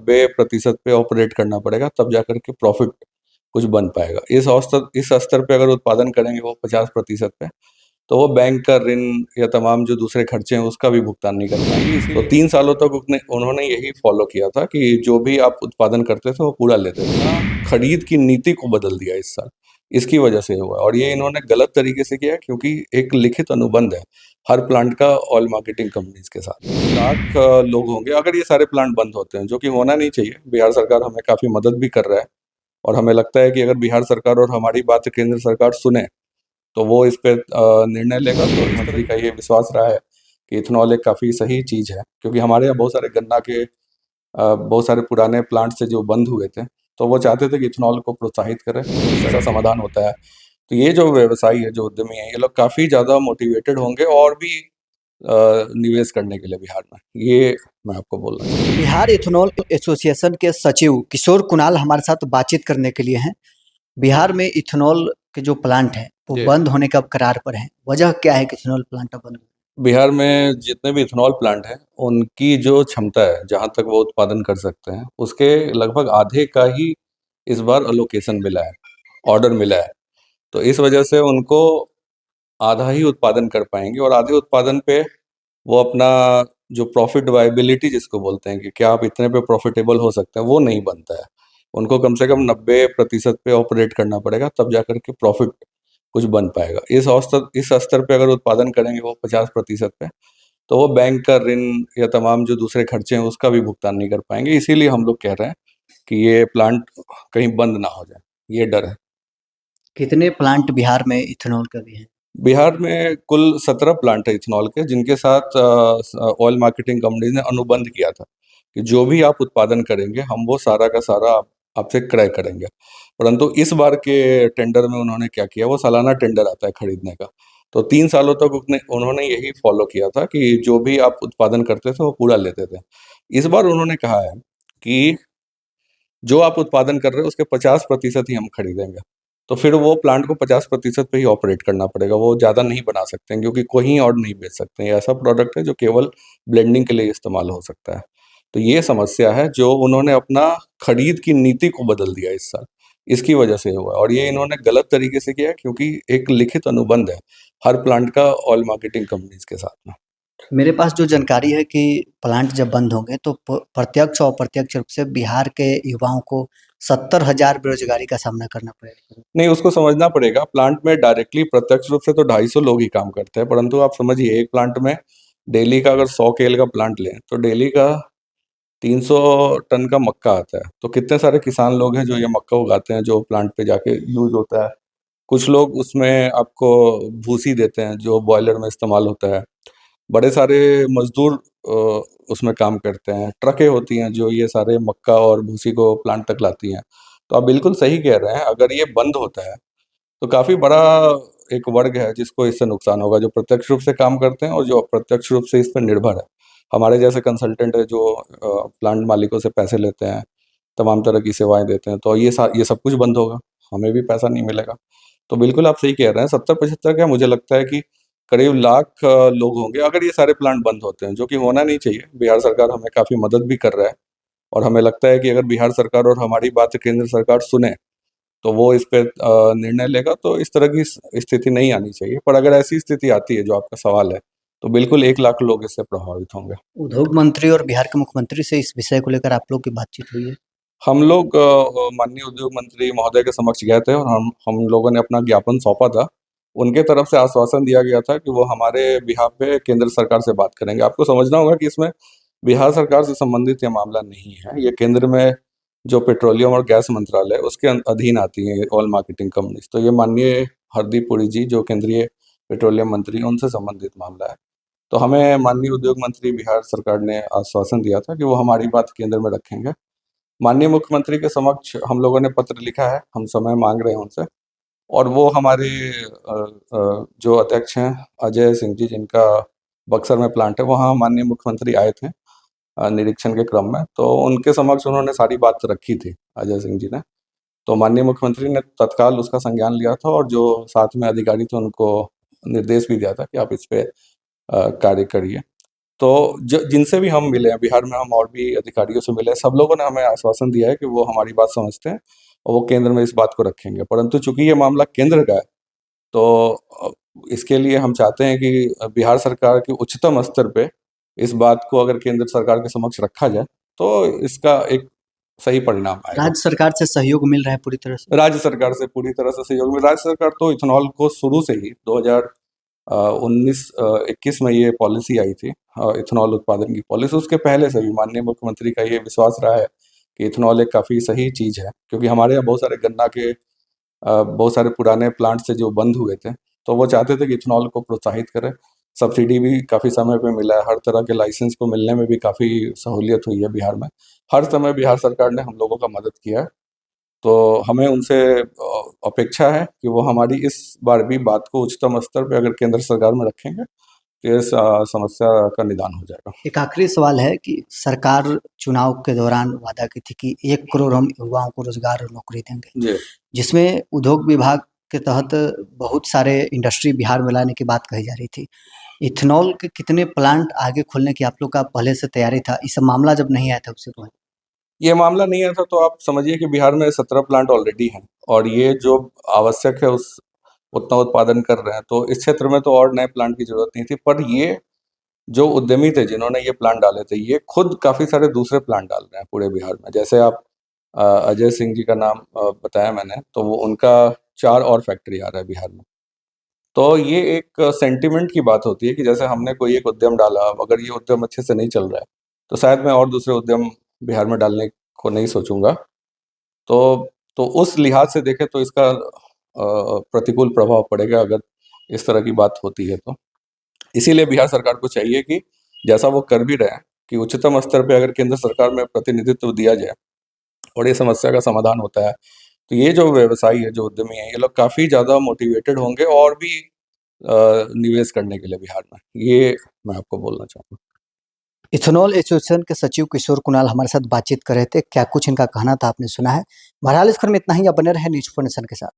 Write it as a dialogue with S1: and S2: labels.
S1: 90% पे ऑपरेट करना पड़ेगा, तब जाकर के प्रॉफिट कुछ बन पाएगा। इस स्तर पे अगर उत्पादन करेंगे वो 50% पे, तो वो बैंक का ऋण या तमाम जो दूसरे खर्चे हैं उसका भी भुगतान नहीं कर पाएंगे। तो 3 सालों तक उन्होंने यही फॉलो किया था कि जो भी आप उत्पादन करते थे वो पूरा लेते थे। खरीद की नीति को बदल दिया इस साल, इसकी वजह से हुआ, और ये इन्होंने गलत तरीके से किया क्योंकि एक लिखित अनुबंध है हर प्लांट का ऑयल मार्केटिंग कंपनीज के साथ। लाख लोग होंगे अगर ये सारे प्लांट बंद होते हैं, जो कि होना नहीं चाहिए। बिहार सरकार हमें काफ़ी मदद भी कर रहा है, और हमें लगता है कि अगर बिहार सरकार और हमारी बात केंद्र सरकार सुने तो वो इस पे निर्णय लेगा। तो मंत्री का ये विश्वास रहा है कि इथेनॉल एक काफ़ी सही चीज़ है, क्योंकि हमारे यहाँ बहुत सारे गन्ना के बहुत सारे पुराने प्लांट से जो बंद हुए थे, तो वो चाहते थे कि इथेनॉल को प्रोत्साहित करें, इसका समाधान होता है। तो ये जो व्यवसायी है, जो उद्यमी है, ये लोग काफ़ी ज़्यादा मोटिवेटेड होंगे और भी निवेश करने के लिए बिहार में। ये मैं आपको बोल रहा हूँ।
S2: बिहार इथेनॉल एसोसिएशन के सचिव किशोर कुणाल हमारे साथ बातचीत करने के लिए हैं। बिहार में इथेनॉल के जो प्लांट हैं वो बंद होने का कगार पर हैं। वजह क्या है कि इथेनॉल प्लांट अब बंद?
S1: बिहार में जितने भी इथेनॉल प्लांट हैं, उनकी जो क्षमता है, जहाँ तक वो उत्पादन कर सकते हैं, उसके लगभग आधे का ही इस बार अलोकेशन मिला है, ऑर्डर मिला है। तो इस वजह से उनको आधा ही उत्पादन कर पाएंगे, और आधे उत्पादन पे वो अपना जो प्रॉफिट वायबिलिटी जिसको बोलते हैं कि क्या आप इतने पे प्रॉफिटेबल हो सकते हैं, वो नहीं बनता है। उनको कम से कम 90% पे ऑपरेट करना पड़ेगा, तब जाकर के प्रॉफिट कुछ बन पाएगा। इस स्तर पे अगर उत्पादन करेंगे वो 50% पे, तो वो बैंक का ऋण या तमाम जो दूसरे खर्चे हैं उसका भी भुगतान नहीं कर पाएंगे। इसीलिए हम लोग कह रहे हैं कि ये प्लांट कहीं बंद ना हो जाए, ये डर है।
S2: कितने प्लांट बिहार में इथेनॉल के भी हैं?
S1: बिहार में कुल 17 प्लांट है इथेनॉल के, जिनके साथ ऑयल मार्केटिंग कंपनी ने अनुबंध किया था कि जो भी आप उत्पादन करेंगे हम वो सारा का सारा आपसे क्रय करेंगे। परंतु इस बार के टेंडर में उन्होंने क्या किया, वो सालाना टेंडर आता है खरीदने का। तो 3 सालों तक उन्होंने यही फॉलो किया था कि जो भी आप उत्पादन करते थे वो पूरा लेते थे। इस बार उन्होंने कहा है कि जो आप उत्पादन कर रहे हो उसके 50% ही हम खरीदेंगे। तो फिर वो प्लांट को 50% पे ही ऑपरेट करना पड़ेगा, वो ज़्यादा नहीं बना सकते हैं, क्योंकि कहीं और नहीं बेच सकते हैं। ये ऐसा प्रोडक्ट है जो केवल ब्लेंडिंग के लिए इस्तेमाल हो सकता है। तो ये समस्या है जो उन्होंने अपना खरीद की नीति को बदल दिया इस साल, इसकी वजह से हुआ, और ये इन्होंने गलत तरीके से किया क्योंकि एक लिखित अनुबंध है हर प्लांट का ऑयल मार्केटिंग कंपनीज के साथ में।
S2: मेरे पास जो जानकारी है कि प्लांट जब बंद होंगे तो प्रत्यक्ष और अप्रत्यक्ष रूप से बिहार के युवाओं को 70,000 बेरोजगारी का सामना करना पड़ेगा।
S1: नहीं, उसको समझना पड़ेगा। प्लांट में डायरेक्टली प्रत्यक्ष रूप से तो 250 लोग ही काम करते हैं, परंतु आप समझिए एक प्लांट में डेली का अगर 100 केल का प्लांट लें तो डेली का 300 टन का मक्का आता है। तो कितने सारे किसान लोग हैं जो ये मक्का उगाते हैं, जो प्लांट पे जाके यूज होता है। कुछ लोग उसमें आपको भूसी देते हैं जो बॉयलर में इस्तेमाल होता है। बड़े सारे मजदूर उसमें काम करते हैं। ट्रकें होती हैं जो ये सारे मक्का और भूसी को प्लांट तक लाती हैं। तो आप बिल्कुल सही कह रहे हैं, अगर ये बंद होता है तो काफ़ी बड़ा एक वर्ग है जिसको इससे नुकसान होगा, जो प्रत्यक्ष रूप से काम करते हैं और जो अप्रत्यक्ष रूप से इस पर निर्भर है। हमारे जैसे कंसल्टेंट है जो प्लांट मालिकों से पैसे लेते हैं, तमाम तरह की सेवाएं देते हैं, तो ये सब कुछ बंद होगा, हमें भी पैसा नहीं मिलेगा। तो बिल्कुल आप सही कह रहे हैं, 70-75 क्या, मुझे लगता है कि करीब लाख लोग होंगे अगर ये सारे प्लांट बंद होते हैं, जो कि होना नहीं चाहिए। बिहार सरकार हमें काफ़ी मदद भी कर रहा है, और हमें लगता है कि अगर बिहार सरकार और हमारी बात केंद्र सरकार सुने तो वो इस पे निर्णय लेगा। तो इस तरह की स्थिति नहीं आनी चाहिए, पर अगर ऐसी स्थिति आती है जो आपका सवाल है, तो बिल्कुल 1 लाख लोग इससे प्रभावित होंगे।
S2: उद्योग मंत्री और बिहार के मुख्यमंत्री से इस विषय को लेकर आप लोग की बातचीत हुई है?
S1: हम लोग माननीय उद्योग मंत्री महोदय के समक्ष गए थे, और हम लोगों ने अपना ज्ञापन सौंपा था। उनके तरफ से आश्वासन दिया गया था कि वो हमारे बिहाफ पे केंद्र सरकार से बात करेंगे। आपको समझना होगा कि इसमें बिहार सरकार से संबंधित ये मामला नहीं है। ये केंद्र में जो पेट्रोलियम और गैस मंत्रालय है उसके अधीन आती है ऑयल मार्केटिंग कंपनीज। तो ये माननीय हरदीप पुरी जी जो केंद्रीय पेट्रोलियम मंत्री हैं, उनसे संबंधित मामला है। तो हमें माननीय उद्योग मंत्री बिहार सरकार ने आश्वासन दिया था कि वो हमारी बात केंद्र में रखेंगे। माननीय मुख्यमंत्री के समक्ष हम लोगों ने पत्र लिखा है, हम समय मांग रहे हैं उनसे, और वो हमारे जो अध्यक्ष हैं अजय सिंह जी, जिनका बक्सर में प्लांट है, वहाँ माननीय मुख्यमंत्री आए थे निरीक्षण के क्रम में। तो उनके समक्ष उन्होंने सारी बात रखी थी, अजय सिंह जी ने। तो माननीय मुख्यमंत्री ने तत्काल उसका संज्ञान लिया था, और जो साथ में अधिकारी थे उनको निर्देश भी दिया था कि आप इस पे कार्य करिए। तो जिनसे भी हम मिले हैं बिहार में, हम और भी अधिकारियों से मिले हैं, सब लोगों ने हमें आश्वासन दिया है कि वो हमारी बात समझते हैं और वो केंद्र में इस बात को रखेंगे। परंतु चूंकि ये मामला केंद्र का है, तो इसके लिए हम चाहते हैं कि बिहार सरकार के उच्चतम स्तर पे इस बात को अगर केंद्र सरकार के समक्ष रखा जाए तो इसका एक सही परिणाम आएगा।
S2: राज्य सरकार से सहयोग मिल रहा है पूरी तरह से?
S1: राज्य सरकार से पूरी तरह से सहयोग में, राज्य सरकार तो इथेनॉल को शुरू से ही 2019-21 में ये पॉलिसी आई थी, इथेनॉल उत्पादन की पॉलिसी। उसके पहले से भी माननीय मुख्यमंत्री का ये विश्वास रहा है कि इथेनॉल एक काफ़ी सही चीज़ है, क्योंकि हमारे यहाँ बहुत सारे गन्ना के बहुत सारे पुराने प्लांट से जो बंद हुए थे, तो वो चाहते थे कि इथेनॉल को प्रोत्साहित करें। सब्सिडी भी काफ़ी समय पे मिला है, हर तरह के लाइसेंस को मिलने में भी काफ़ी सहूलियत हुई है बिहार में। हर समय बिहार सरकार ने हम लोगों का मदद किया है, तो हमें उनसे अपेक्षा है कि वो हमारी इस बार भी बात को उच्चतम स्तर पे अगर केंद्र सरकार में रखेंगे तो इस समस्या का निदान हो जाएगा।
S2: एक आखिरी सवाल है कि सरकार चुनाव के दौरान वादा की थी कि 1 करोड़ हम युवाओं को रोजगार और नौकरी देंगे,
S1: जी।
S2: जिसमें उद्योग विभाग के तहत बहुत सारे इंडस्ट्री बिहार में लाने की बात कही जा रही थी। इथेनॉल के कितने प्लांट आगे खोलने की आप लोग का पहले से तैयारी था? इस मामला जब नहीं आया था उससे पहले?
S1: ये मामला नहीं आया था तो आप समझिए कि बिहार में 17 प्लांट ऑलरेडी हैं और ये जो आवश्यक है उस उतना उत्पादन कर रहे हैं, तो इस क्षेत्र में तो और नए प्लांट की जरूरत नहीं थी। पर ये जो उद्यमी थे जिन्होंने ये प्लांट डाले थे, ये खुद काफ़ी सारे दूसरे प्लांट डाल रहे हैं पूरे बिहार में। जैसे आप अजय सिंह जी का नाम बताया मैंने, तो वो उनका 4 और फैक्ट्री आ रहा है बिहार में। तो ये एक सेंटिमेंट की बात होती है कि जैसे हमने कोई एक उद्यम डाला, अब अगर ये उद्यम अच्छे से नहीं चल रहा है तो शायद मैं और दूसरे उद्यम बिहार में डालने को नहीं सोचूंगा। तो तो उस लिहाज से देखें तो इसका प्रतिकूल प्रभाव पड़ेगा अगर इस तरह की बात होती है तो। इसीलिए बिहार सरकार को चाहिए कि जैसा वो कर भी रहे हैं कि उच्चतम स्तर पे अगर केंद्र सरकार में प्रतिनिधित्व दिया जाए और ये समस्या का समाधान होता है, तो ये जो व्यवसायी है, जो उद्यमी है, ये लोग काफ़ी ज़्यादा मोटिवेटेड होंगे और भी निवेश करने के लिए बिहार में। ये मैं आपको बोलना चाहूँगा।
S2: इथेनॉल एसोसिएशन के सचिव किशोर कुणाल हमारे साथ बातचीत कर रहे थे। क्या कुछ इनका कहना था आपने सुना है। बहरहाल इस खबर में इतना ही। आप बने रहे न्यूज़ 4 नेशन के साथ।